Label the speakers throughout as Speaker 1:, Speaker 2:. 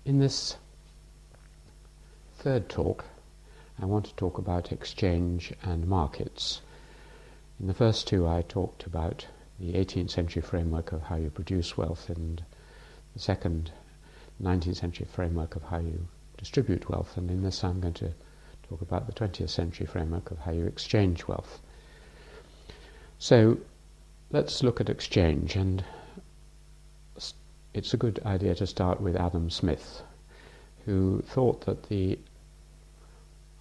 Speaker 1: In this third talk, I want to talk about exchange and markets. In the first two, I talked about the 18th century framework of how you produce wealth, and the second, 19th century framework of how you distribute wealth, and in this I'm going to talk about the 20th century framework of how you exchange wealth. So let's look at exchange, and it's a good idea to start with Adam Smith, who thought that the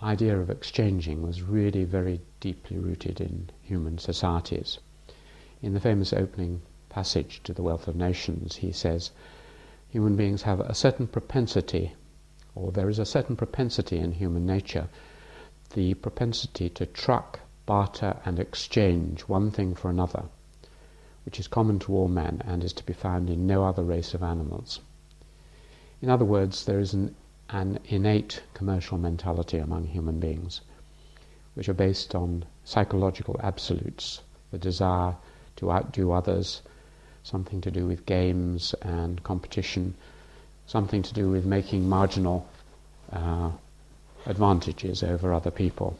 Speaker 1: idea of exchanging was really very deeply rooted in human societies. In the famous opening passage to The Wealth of Nations, he says, human beings have a certain propensity, or there is a certain propensity in human nature, the propensity to truck, barter and exchange one thing for another, which is common to all men and is to be found in no other race of animals. In other words, there is an innate commercial mentality among human beings, which are based on psychological absolutes, the desire to outdo others, something to do with games and competition, something to do with making marginal advantages over other people.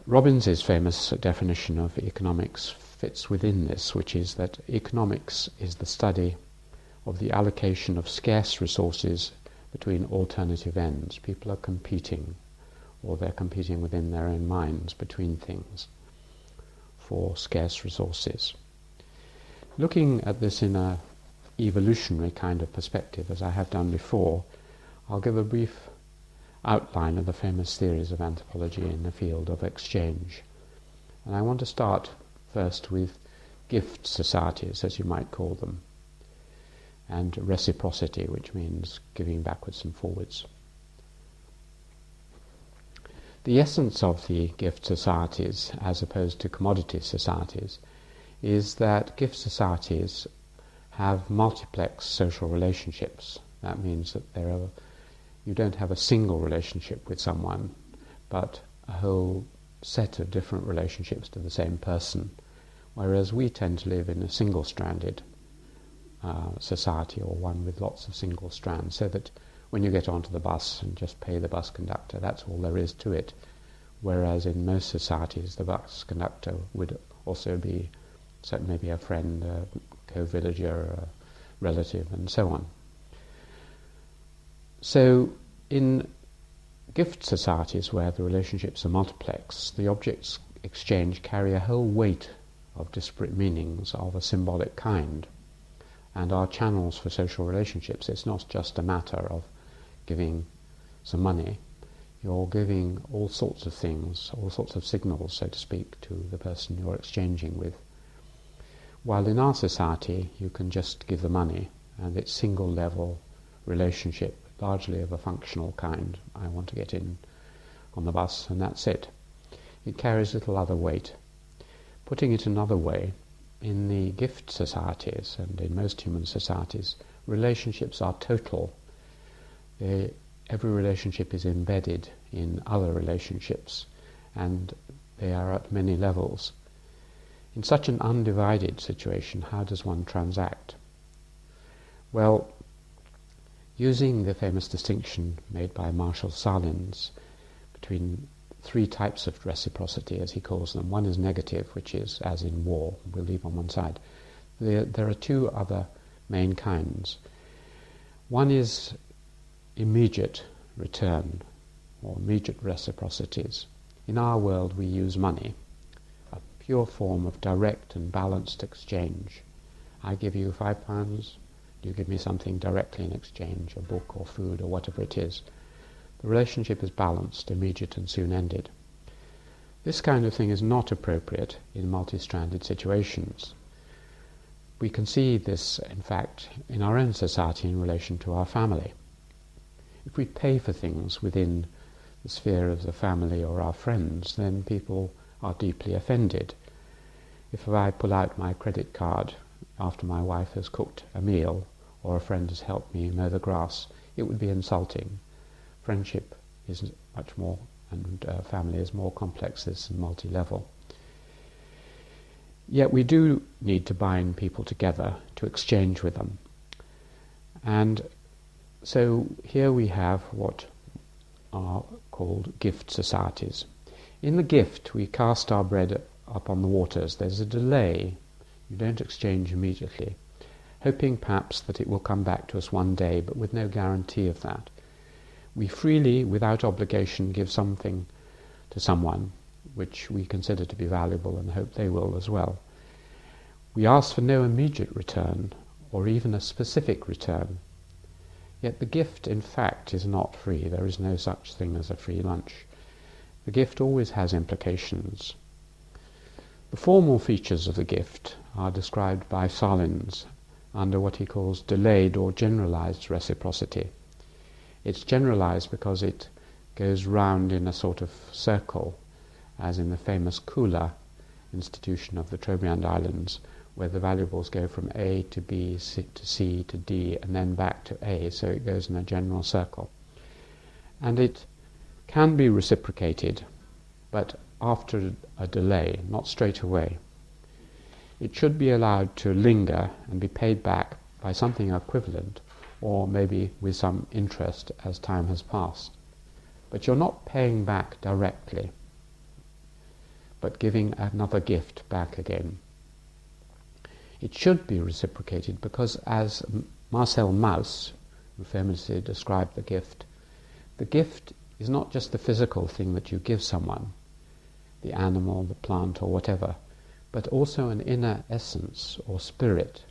Speaker 1: Robbins's famous definition of economics fits within this, which is that economics is the study of the allocation of scarce resources between alternative ends. People are competing, or they're competing within their own minds between things for scarce resources. Looking at this in an evolutionary kind of perspective, as I have done before, I'll give a brief outline of the famous theories of anthropology in the field of exchange. And I want to start first with gift societies, as you might call them, and reciprocity, which means giving backwards and forwards. The essence of the gift societies, as opposed to commodity societies, is that gift societies have multiplex social relationships. That means that you don't have a single relationship with someone, but a whole set of different relationships to the same person, whereas we tend to live in a single-stranded society, or one with lots of single strands, so that when you get onto the bus and just pay the bus conductor, that's all there is to it, whereas in most societies the bus conductor would also be maybe a friend, a co-villager, a relative, and so on. So in gift societies where the relationships are multiplex, the objects exchanged carry a whole weight of disparate meanings of a symbolic kind, and are channels for social relationships. It's not just a matter of giving some money. You're giving all sorts of things, all sorts of signals, so to speak, to the person you're exchanging with. While in our society you can just give the money, and it's single-level relationship, largely of a functional kind. I want to get in on the bus, and that's it. It carries little other weight. Putting it another way, in the gift societies, and in most human societies, relationships are total. Every relationship is embedded in other relationships, and they are at many levels. In such an undivided situation, how does one transact? Well, using the famous distinction made by Marshall Salins between three types of reciprocity, as he calls them. One is negative, which is as in war, we'll leave on one side. There are two other main kinds. One is immediate return, or immediate reciprocities. In our world we use money, a pure form of direct and balanced exchange. I give you £5, you give me something directly in exchange, a book or food or whatever it is. The relationship is balanced, immediate and soon ended. This kind of thing is not appropriate in multi-stranded situations. We can see this, in fact, in our own society in relation to our family. If we pay for things within the sphere of the family or our friends, then people are deeply offended. If I pull out my credit card after my wife has cooked a meal, or a friend has helped me mow the grass, it would be insulting. Friendship is much more, and family is more complex, it's multi-level. Yet we do need to bind people together to exchange with them. And So here we have what are called gift societies. In the gift, we cast our bread up on the waters. There's a delay. You don't exchange immediately, hoping perhaps that it will come back to us one day, but with no guarantee of that. We freely, without obligation, give something to someone which we consider to be valuable and hope they will as well. We ask for no immediate return, or even a specific return. Yet the gift, in fact, is not free. There is no such thing as a free lunch. The gift always has implications. The formal features of the gift are described by Salins under what he calls delayed or generalized reciprocity. It's generalized because it goes round in a sort of circle, as in the famous Kula institution of the Trobriand Islands, where the valuables go from A to B to C to D and then back to A, so it goes in a general circle. And it can be reciprocated, but after a delay, not straight away. It should be allowed to linger and be paid back by something equivalent, or maybe with some interest as time has passed. But you're not paying back directly, but giving another gift back again. It should be reciprocated because, as Marcel Mauss, who famously described the gift is not just the physical thing that you give someone, the animal, the plant, or whatever, but also an inner essence or spirit.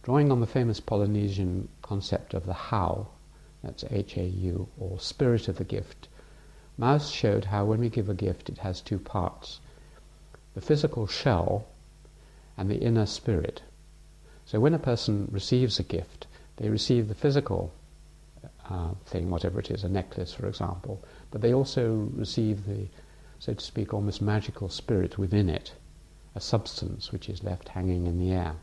Speaker 1: Drawing on the famous Polynesian concept of the hau, that's H-A-U, or spirit of the gift, Mauss showed how when we give a gift it has two parts, the physical shell and the inner spirit. So when a person receives a gift, they receive the physical thing, whatever it is, a necklace for example, but they also receive the, so to speak, almost magical spirit within it, a substance which is left hanging in the air.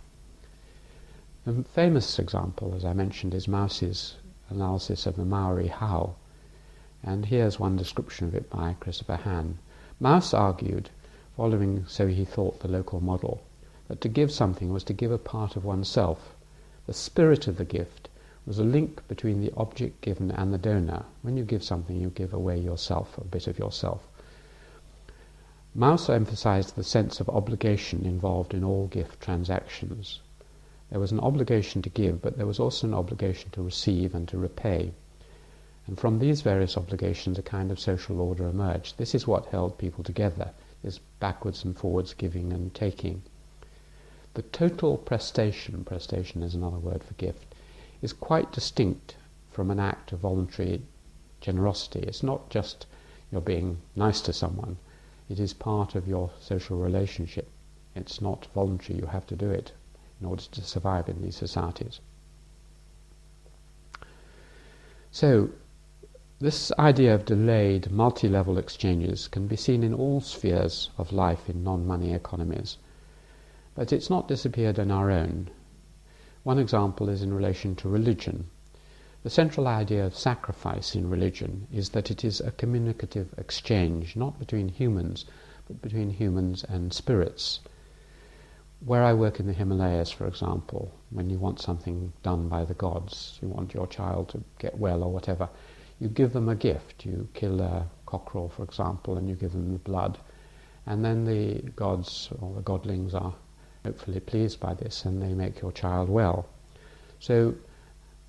Speaker 1: The famous example, as I mentioned, is Mauss's analysis of the Maori hau, and here's one description of it by Christopher Hann. Mauss argued, following, so he thought, the local model, that to give something was to give a part of oneself. The spirit of the gift was a link between the object given and the donor. When you give something, you give away yourself, a bit of yourself. Mauss emphasized the sense of obligation involved in all gift transactions. There was an obligation to give, but there was also an obligation to receive and to repay. And from these various obligations, a kind of social order emerged. This is what held people together, this backwards and forwards giving and taking. The total prestation is another word for gift, is quite distinct from an act of voluntary generosity. It's not just you're being nice to someone. It is part of your social relationship. It's not voluntary. You have to do it in order to survive in these societies. So, this idea of delayed, multi-level exchanges can be seen in all spheres of life in non-money economies. But it's not disappeared on our own. One example is in relation to religion. The central idea of sacrifice in religion is that it is a communicative exchange, not between humans, but between humans and spirits. Where I work in the Himalayas, for example, when you want something done by the gods, you want your child to get well or whatever, you give them a gift. You kill a cockerel, for example, and you give them the blood. And then the gods, or the godlings, are hopefully pleased by this, and they make your child well. So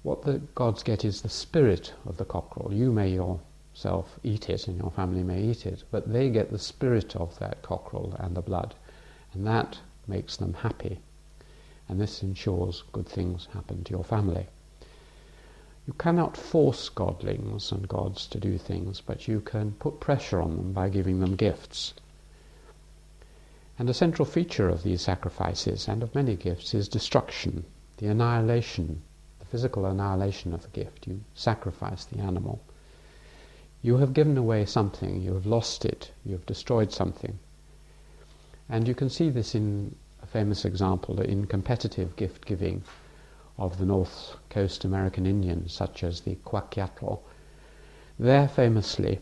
Speaker 1: what the gods get is the spirit of the cockerel. You may yourself eat it, and your family may eat it, but they get the spirit of that cockerel and the blood, and that makes them happy. And this ensures good things happen to your family. You cannot force godlings and gods to do things, but you can put pressure on them by giving them gifts. And a central feature of these sacrifices, and of many gifts, is destruction, the annihilation, the physical annihilation of the gift. You sacrifice the animal. You have given away something, you have lost it, you have destroyed something. And you can see this in a famous example in competitive gift-giving of the North Coast American Indians, such as the Kwakiatl. There, famously,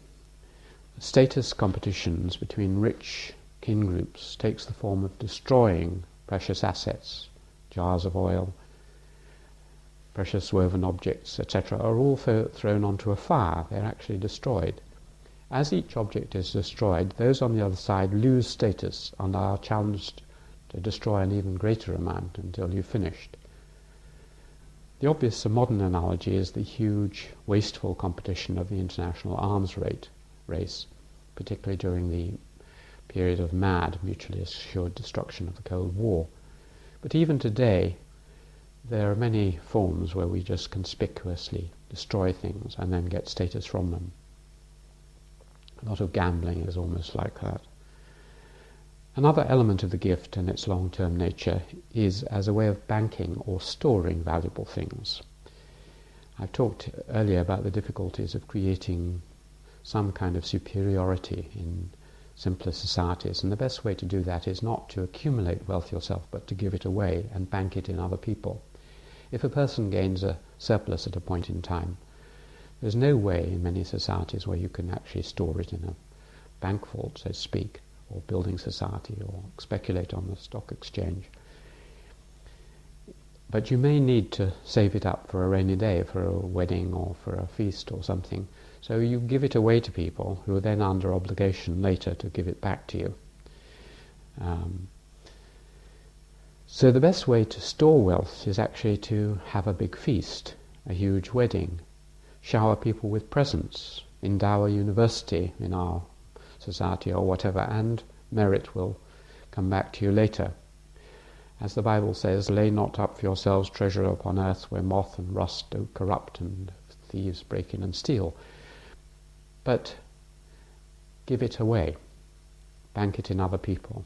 Speaker 1: status competitions between rich kin groups takes the form of destroying precious assets, jars of oil, precious woven objects, etc., are all thrown onto a fire. They're actually destroyed. As each object is destroyed, those on the other side lose status and are challenged to destroy an even greater amount until you've finished. The obvious modern analogy is the huge, wasteful competition of the international arms race, particularly during the period of mad, mutually assured destruction of the Cold War. But even today, there are many forms where we just conspicuously destroy things and then get status from them. A lot of gambling is almost like that. Another element of the gift and its long-term nature is as a way of banking or storing valuable things. I've talked earlier about the difficulties of creating some kind of superiority in simpler societies, and the best way to do that is not to accumulate wealth yourself, but to give it away and bank it in other people. If a person gains a surplus at a point in time, there's no way in many societies where you can actually store it in a bank vault, so to speak, or building society, or speculate on the stock exchange. But you may need to save it up for a rainy day, for a wedding or for a feast or something. So you give it away to people who are then under obligation later to give it back to you. So the best way to store wealth is actually to have a big feast, a huge wedding, shower people with presents, endow a university in our society or whatever, and merit will come back to you later. As the Bible says, lay not up for yourselves treasure upon earth where moth and rust do corrupt and thieves break in and steal. But give it away, bank it in other people.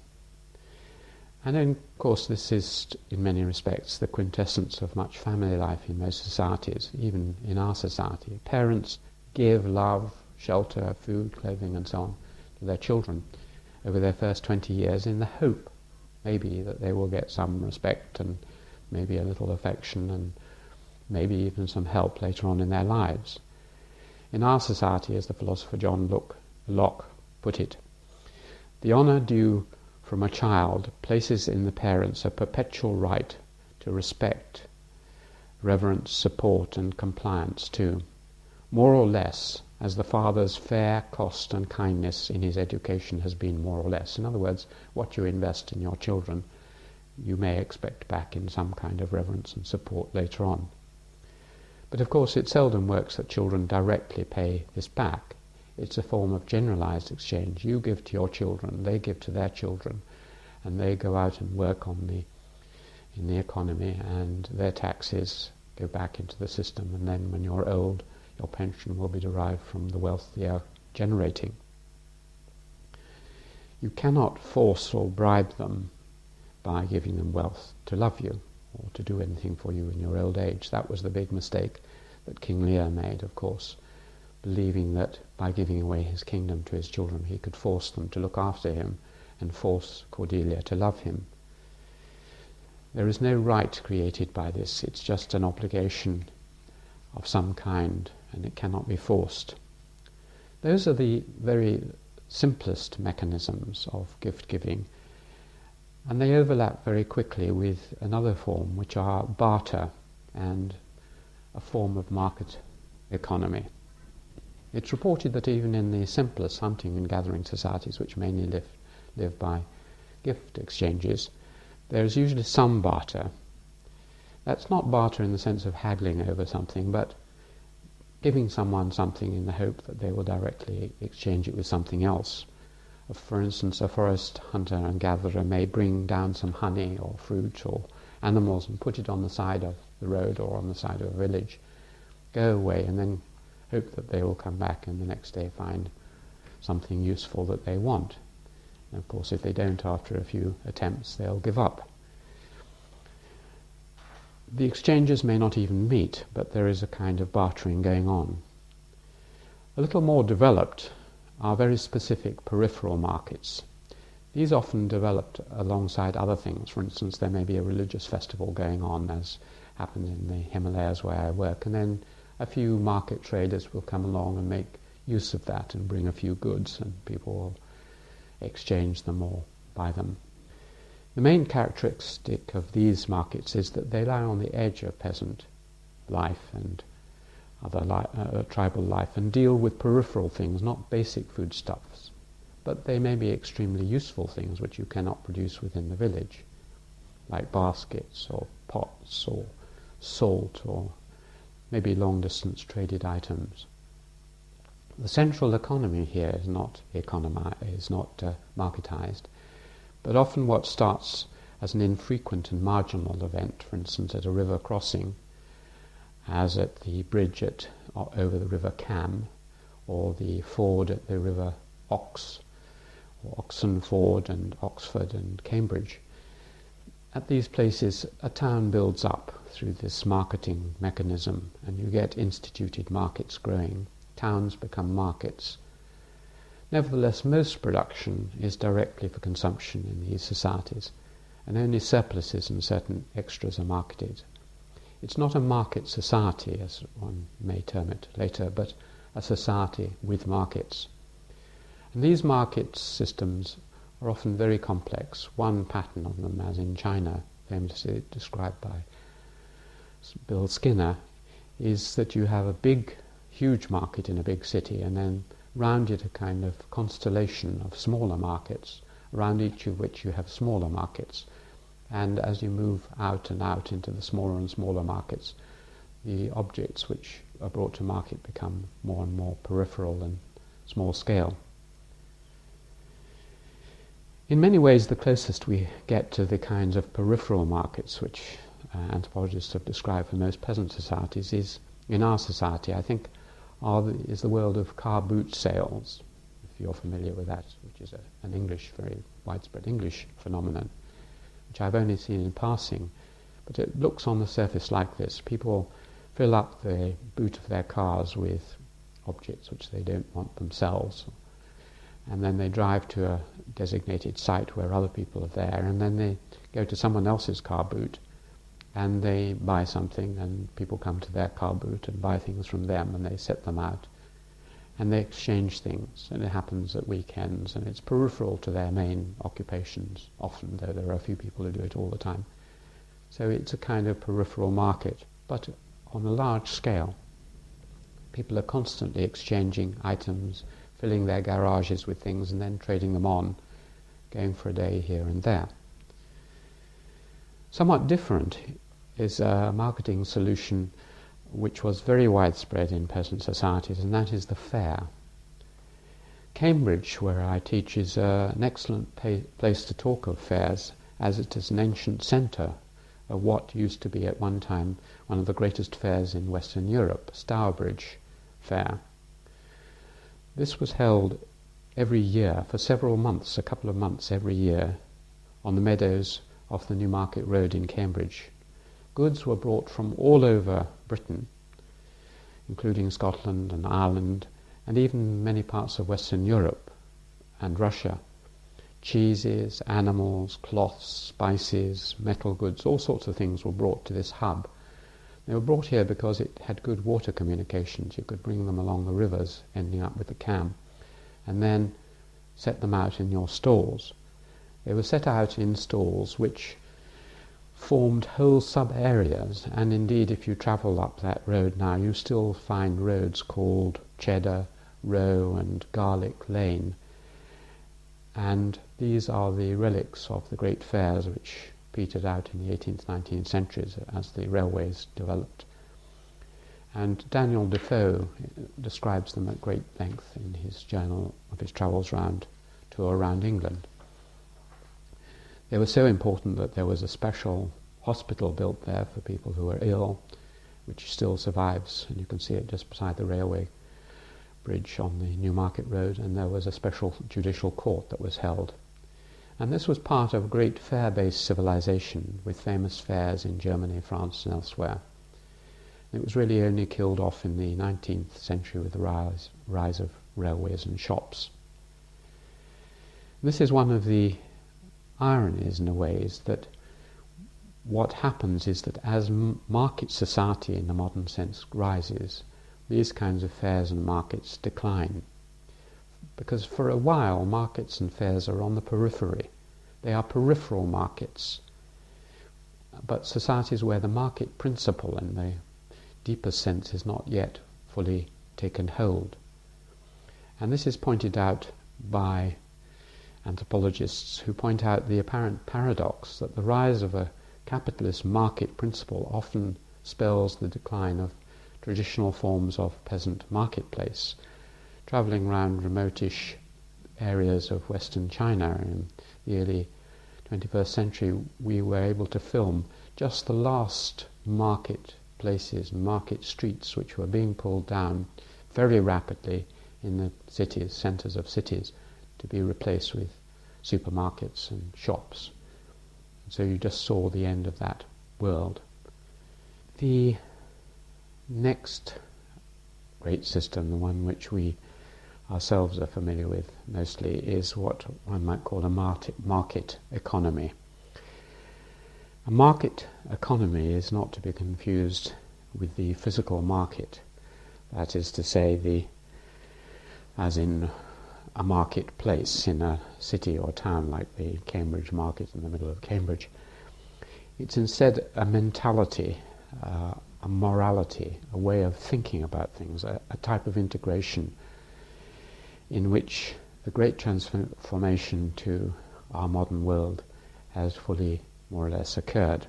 Speaker 1: And then, of course, this is, in many respects, the quintessence of much family life in most societies, even in our society. Parents give love, shelter, food, clothing, and so on to their children over their first 20 years in the hope, maybe, that they will get some respect and maybe a little affection and maybe even some help later on in their lives. In our society, as the philosopher John Locke put it, the honour due from a child places in the parents a perpetual right to respect, reverence, support and compliance to, more or less, as the father's fair cost and kindness in his education has been more or less. In other words, what you invest in your children, you may expect back in some kind of reverence and support later on. But of course it seldom works that children directly pay this back. It's a form of generalized exchange. You give to your children, they give to their children, and they go out and work in the economy, and their taxes go back into the system, and then when you're old, your pension will be derived from the wealth they are generating. You cannot force or bribe them by giving them wealth to love you or to do anything for you in your old age. That was the big mistake that King Lear made, of course, believing that by giving away his kingdom to his children he could force them to look after him and force Cordelia to love him. There is no right created by this. It's just an obligation of some kind, and it cannot be forced. Those are the very simplest mechanisms of gift giving, and they overlap very quickly with another form, which are barter and a form of market economy. It's reported that even in the simplest hunting and gathering societies, which mainly live by gift exchanges, there is usually some barter. That's not barter in the sense of haggling over something, but giving someone something in the hope that they will directly exchange it with something else. For instance, a forest hunter and gatherer may bring down some honey or fruit or animals and put it on the side of the road or on the side of a village, go away and then hope that they will come back and the next day find something useful that they want. And of course, if they don't after a few attempts, they'll give up. The exchanges may not even meet, but there is a kind of bartering going on. A little more developed are very specific peripheral markets. These often developed alongside other things. For instance, there may be a religious festival going on, as happened in the Himalayas where I work, and then a few market traders will come along and make use of that and bring a few goods, and people will exchange them or buy them. The main characteristic of these markets is that they lie on the edge of peasant life and tribal life, and deal with peripheral things, not basic foodstuffs, but they may be extremely useful things which you cannot produce within the village, like baskets or pots or salt or maybe long-distance traded items. The central economy here is not marketized, but often what starts as an infrequent and marginal event, for instance at a river crossing, as at the bridge over the River Cam, or the ford at the River Ox, or Oxon Ford and Oxford and Cambridge. At these places, a town builds up through this marketing mechanism, and you get instituted markets growing. Towns become markets. Nevertheless, most production is directly for consumption in these societies, and only surpluses and certain extras are marketed. It's not a market society, as one may term it later, but a society with markets. And these market systems are often very complex. One pattern of them, as in China, famously described by Bill Skinner, is that you have a huge market in a big city, and then round it a kind of constellation of smaller markets, around each of which you have smaller markets. And as you move out and out into the smaller and smaller markets, the objects which are brought to market become more and more peripheral and small scale. In many ways, the closest we get to the kinds of peripheral markets which anthropologists have described for most peasant societies is, in our society, I think, is the world of car boot sales, if you're familiar with that, which is an English, very widespread English phenomenon, which I've only seen in passing, but it looks on the surface like this. People fill up the boot of their cars with objects which they don't want themselves, and then they drive to a designated site where other people are there, and then they go to someone else's car boot and they buy something, and people come to their car boot and buy things from them, and they set them out and they exchange things, and it happens at weekends, and it's peripheral to their main occupations often, though there are a few people who do it all the time. So it's a kind of peripheral market, but on a large scale. People are constantly exchanging items, filling their garages with things and then trading them on, going for a day here and there. Somewhat different is a marketing solution which was very widespread in peasant societies, and that is the fair. Cambridge, where I teach, is an excellent place to talk of fairs, as it is an ancient centre of what used to be at one time one of the greatest fairs in Western Europe, Stourbridge Fair. This was held every year for several months, a couple of months every year, on the meadows off the Newmarket Road in Cambridge. Goods were brought from all over Britain, including Scotland and Ireland, and even many parts of Western Europe and Russia. Cheeses, animals, cloths, spices, metal goods, all sorts of things were brought to this hub. They were brought here because it had good water communications. You could bring them along the rivers, ending up with the Cam, and then set them out in your stalls. They were set out in stalls which formed whole sub-areas, and indeed if you travel up that road now, you still find roads called Cheddar, Row and Garlic Lane, and these are the relics of the great fairs which petered out in the 18th, 19th centuries as the railways developed. And Daniel Defoe describes them at great length in his journal of his travels tour around England. They were so important that there was a special hospital built there for people who were ill, which still survives, and you can see it just beside the railway bridge on the Newmarket Road, and there was a special judicial court that was held. And this was part of a great fair-based civilization with famous fairs in Germany, France and elsewhere. It was really only killed off in the 19th century with the rise of railways and shops. This is one of the ironies, in a way, is that what happens is that as market society in the modern sense rises, these kinds of fairs and markets decline. Because for a while markets and fairs are on the periphery. They are peripheral markets. But societies where the market principle and the deeper sense is not yet fully taken hold. And this is pointed out by anthropologists who point out the apparent paradox that the rise of a capitalist market principle often spells the decline of traditional forms of peasant marketplace. Travelling around remotish areas of Western China in the early 21st century, we were able to film just the last market places, market streets, which were being pulled down very rapidly in the cities, centres of cities, to be replaced with supermarkets and shops. And so you just saw the end of that world. The next great system, the one which we ourselves are familiar with mostly, is what one might call a market economy. A market economy is not to be confused with the physical market. That is to say, as in a marketplace in a city or town like the Cambridge market in the middle of Cambridge. It's instead a mentality, a morality, a way of thinking about things, a type of integration in which the great transformation to our modern world has fully, more or less, occurred.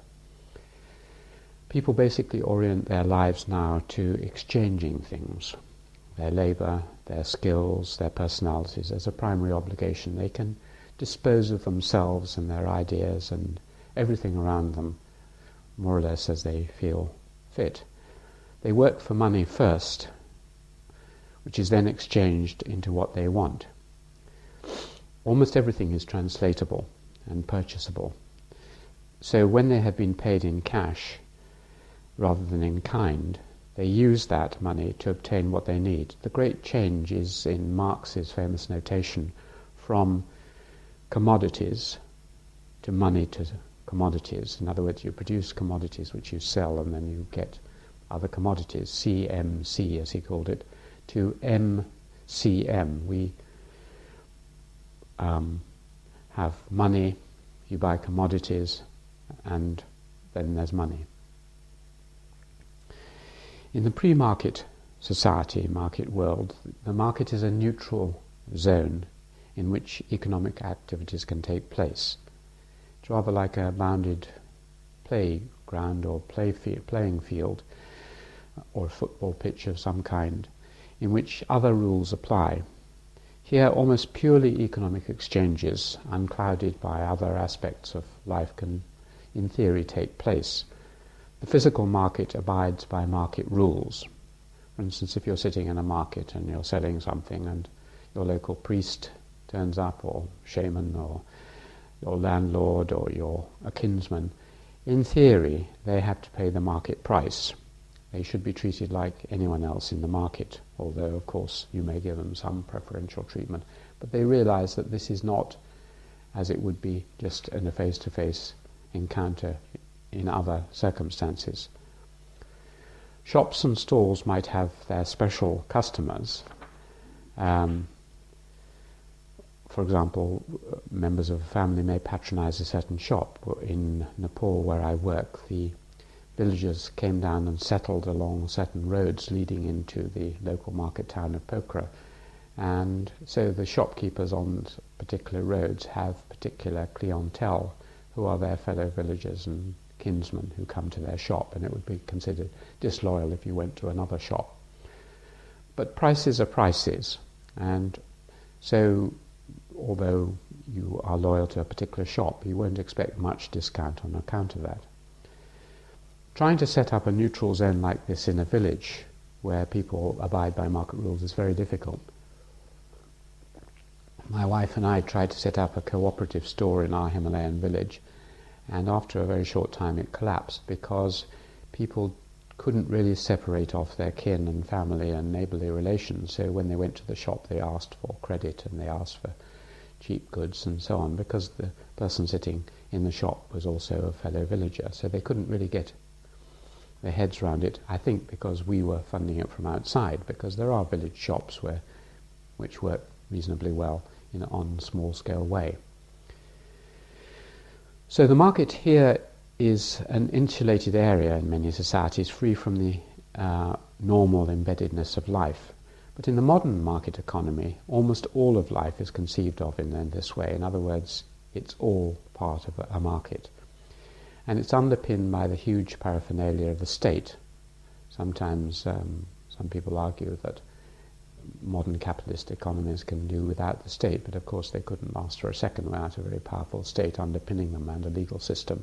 Speaker 1: People basically orient their lives now to exchanging things, their labour, their skills, their personalities, as a primary obligation. They can dispose of themselves and their ideas and everything around them, more or less as they feel fit. They work for money first, which is then exchanged into what they want. Almost everything is translatable and purchasable. So when they have been paid in cash rather than in kind, they use that money to obtain what they need. The great change is in Marx's famous notation from commodities to money to commodities. In other words, you produce commodities which you sell and then you get other commodities, CMC as he called it, to MCM. We have money, you buy commodities, and then there's money. In the pre-market society, market world, the market is a neutral zone in which economic activities can take place. It's rather like a bounded playground or playing field or a football pitch of some kind in which other rules apply. Here, almost purely economic exchanges, unclouded by other aspects of life, can, in theory, take place. The physical market abides by market rules. For instance, if you're sitting in a market and you're selling something and your local priest turns up, or shaman, or your landlord, or you're a kinsman, in theory they have to pay the market price. They should be treated like anyone else in the market, although of course you may give them some preferential treatment. But they realize that this is not as it would be just in a face-to-face encounter in other circumstances. Shops and stalls might have their special customers. For example, members of a family may patronize a certain shop. In Nepal, where I work, the villagers came down and settled along certain roads leading into the local market town of Pokhara. And so the shopkeepers on particular roads have particular clientele who are their fellow villagers and kinsmen who come to their shop, and it would be considered disloyal if you went to another shop. But prices are prices, and so although you are loyal to a particular shop, you won't expect much discount on account of that. Trying to set up a neutral zone like this in a village where people abide by market rules is very difficult. My wife and I tried to set up a cooperative store in our Himalayan village, and after a very short time it collapsed because people couldn't really separate off their kin and family and neighbourly relations. So when they went to the shop they asked for credit and they asked for cheap goods and so on, because the person sitting in the shop was also a fellow villager. So they couldn't really get their heads around it, I think because we were funding it from outside, because there are village shops which work reasonably well on a small-scale way. So the market here is an insulated area in many societies, free from the normal embeddedness of life. But in the modern market economy, almost all of life is conceived of in this way. In other words, it's all part of a market. And it's underpinned by the huge paraphernalia of the state. Sometimes some people argue that modern capitalist economies can do without the state, but of course they couldn't last for a second without a very powerful state underpinning them and a legal system.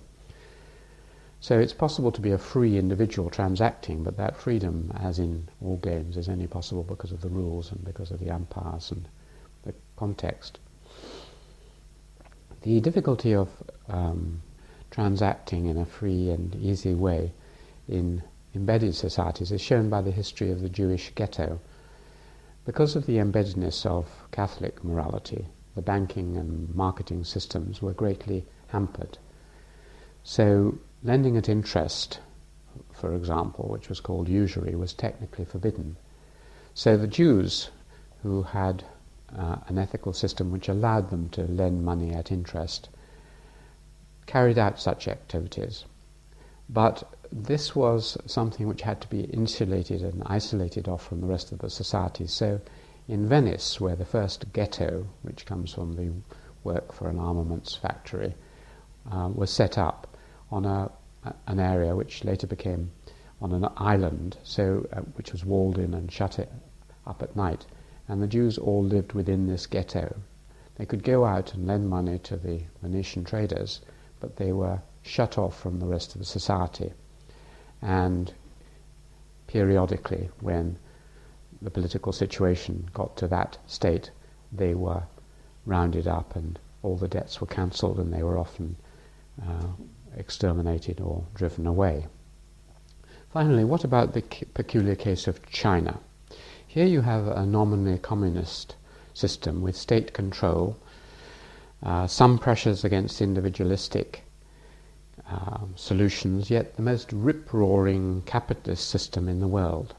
Speaker 1: So it's possible to be a free individual transacting, but that freedom, as in all games, is only possible because of the rules and because of the umpires and the context. The difficulty of transacting in a free and easy way in embedded societies is shown by the history of the Jewish ghetto. Because of the embeddedness of Catholic morality, the banking and marketing systems were greatly hampered. So lending at interest, for example, which was called usury, was technically forbidden. So the Jews, who had an ethical system which allowed them to lend money at interest, carried out such activities. But this was something which had to be insulated and isolated off from the rest of the society. So in Venice, where the first ghetto, which comes from the work for an armaments factory, was set up on an area which later became on an island, so which was walled in and shut it up at night. And the Jews all lived within this ghetto. They could go out and lend money to the Venetian traders, but they were shut off from the rest of the society. And periodically, when the political situation got to that state, they were rounded up and all the debts were cancelled, and they were often exterminated or driven away. Finally, what about the peculiar case of China? Here you have a nominally communist system with state control, some pressures against individualistic solutions, yet the most rip-roaring capitalist system in the world.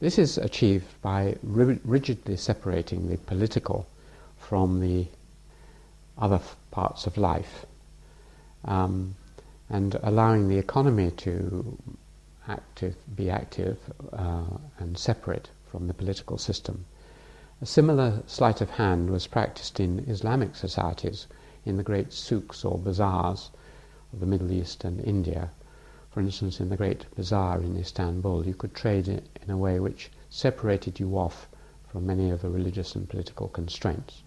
Speaker 1: This is achieved by rigidly separating the political from the other parts of life, and allowing the economy to be active and separate from the political system. A similar sleight of hand was practiced in Islamic societies, in the great souks or bazaars of the Middle East and India. For instance, in the great bazaar in Istanbul, you could trade in a way which separated you off from many of the religious and political constraints.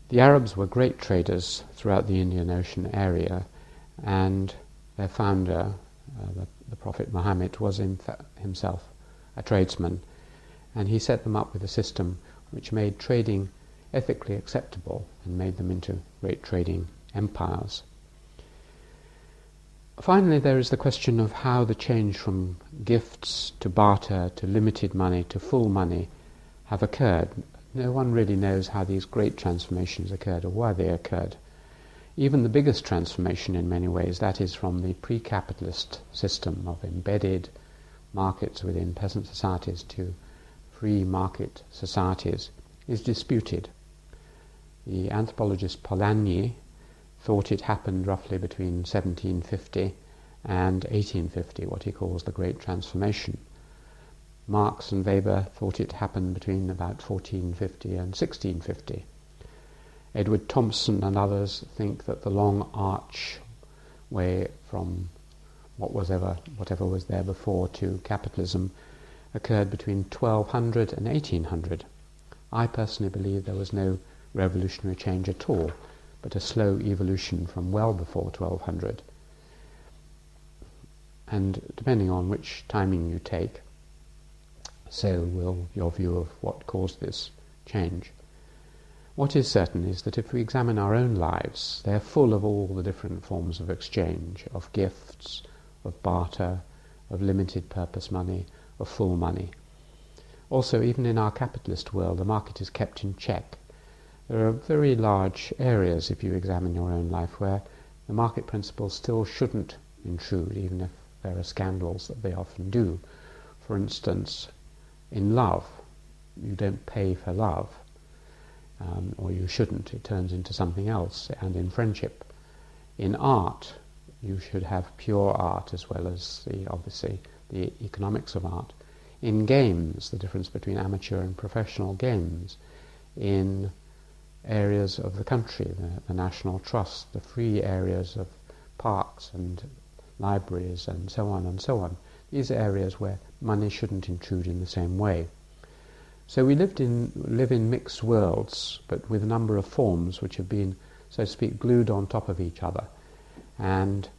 Speaker 1: The Arabs were great traders throughout the Indian Ocean area, and their founder, the Prophet Muhammad, was himself a tradesman, and he set them up with a system which made trading ethically acceptable and made them into great trading empires. Finally, there is the question of how the change from gifts to barter to limited money to full money have occurred. No one really knows how these great transformations occurred or why they occurred. Even the biggest transformation in many ways, that is from the pre-capitalist system of embedded markets within peasant societies to free market societies, is disputed. The anthropologist Polanyi thought it happened roughly between 1750 and 1850, what he calls the Great Transformation. Marx and Weber thought it happened between about 1450 and 1650. Edward Thompson and others think that the long arch way from whatever was there before to capitalism occurred between 1200 and 1800. I personally believe there was no revolutionary change at all, but a slow evolution from well before 1200. And depending on which timing you take, so will your view of what caused this change. What is certain is that if we examine our own lives, they are full of all the different forms of exchange, of gifts, of barter, of limited purpose money, of full money. Also, even in our capitalist world, the market is kept in check. There are very large areas, if you examine your own life, where the market principles still shouldn't intrude, even if there are scandals that they often do. For instance, in love, you don't pay for love, or you shouldn't, it turns into something else. And in friendship, in art, you should have pure art as well as obviously the economics of art, in games, the difference between amateur and professional games, in areas of the country, the national trust, the free areas of parks and libraries and so on and so on. These are areas where money shouldn't intrude in the same way. So we live in mixed worlds, but with a number of forms which have been, so to speak, glued on top of each other. And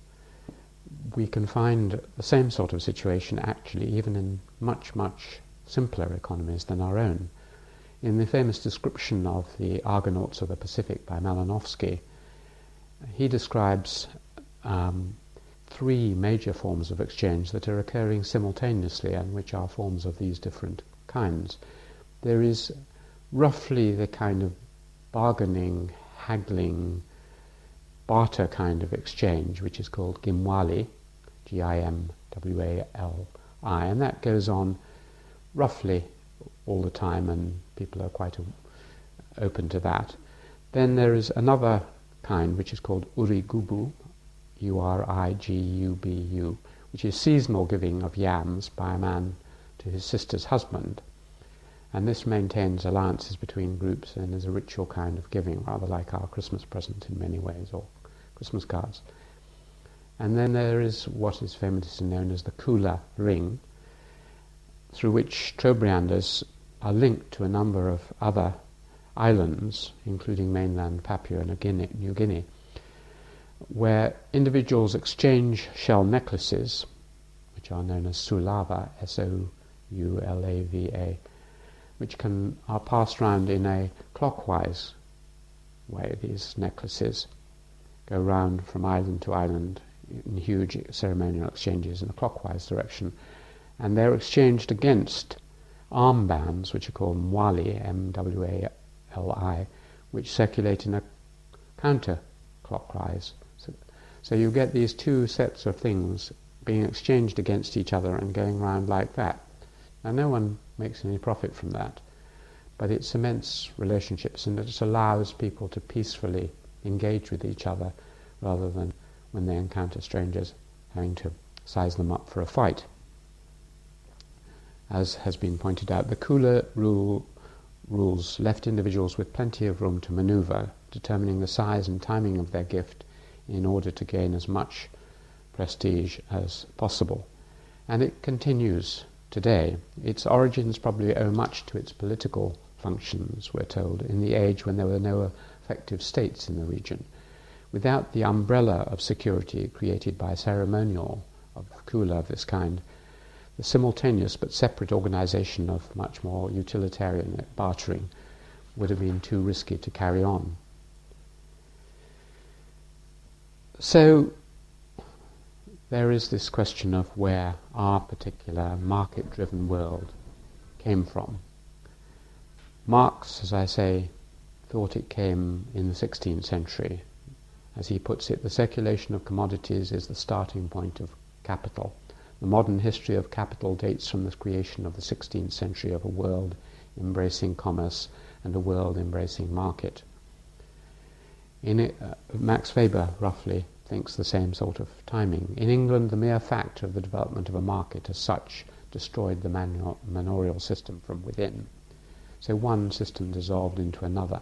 Speaker 1: we can find the same sort of situation actually even in much, much simpler economies than our own. In the famous description of the Argonauts of the Pacific by Malinowski, he describes three major forms of exchange that are occurring simultaneously and which are forms of these different kinds. There is roughly the kind of bargaining, haggling, barter kind of exchange, which is called Gimwali, Gimwali, and that goes on roughly all the time, and people are quite open to that. Then there is another kind which is called Urigubu, Urigubu, which is seasonal giving of yams by a man to his sister's husband. And this maintains alliances between groups and is a ritual kind of giving, rather like our Christmas present in many ways, or Christmas cards. And then there is what is famously known as the Kula ring, through which Trobrianders are linked to a number of other islands, including mainland Papua New Guinea, where individuals exchange shell necklaces, which are known as Sulava, S-O-U-L-A-V-A, which are passed round in a clockwise way. These necklaces go round from island to island in huge ceremonial exchanges in a clockwise direction, and they're exchanged against armbands, which are called mwali, M-W-A-L-I, which circulate in a counterclockwise. So you get these two sets of things being exchanged against each other and going round like that. Now no one makes any profit from that, but it cements relationships and it allows people to peacefully engage with each other rather than, when they encounter strangers, having to size them up for a fight. As has been pointed out, the Kula rules left individuals with plenty of room to maneuver, determining the size and timing of their gift in order to gain as much prestige as possible. And it continues today. Its origins probably owe much to its political functions, we're told, in the age when there were no effective states in the region. Without the umbrella of security created by ceremonial of Kula of this kind, the simultaneous but separate organization of much more utilitarian bartering would have been too risky to carry on. So there is this question of where our particular market-driven world came from. Marx, as I say, thought it came in the 16th century. As he puts it, the circulation of commodities is the starting point of capital. The modern history of capital dates from the creation of the 16th century of a world embracing commerce and a world embracing market. In it, Max Weber roughly thinks the same sort of timing. In England, the mere fact of the development of a market as such destroyed the manorial system from within. So one system dissolved into another.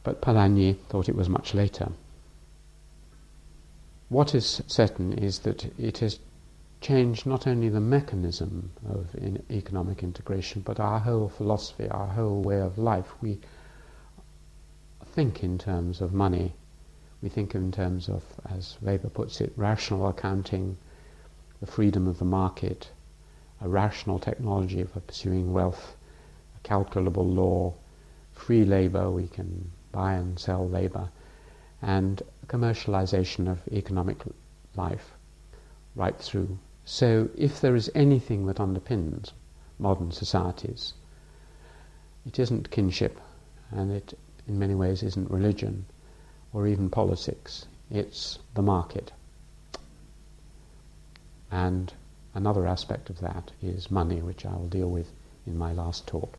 Speaker 1: But Polanyi thought it was much later. What is certain is that it has changed not only the mechanism of economic integration, but our whole philosophy, our whole way of life. We think in terms of money. We think in terms of, as Weber puts it, rational accounting, the freedom of the market, a rational technology for pursuing wealth, a calculable law, free labour, we can buy and sell labour, and commercialization of economic life right through. So if there is anything that underpins modern societies, it isn't kinship, and it in many ways isn't religion or even politics. It's the market. And another aspect of that is money, which I will deal with in my last talk.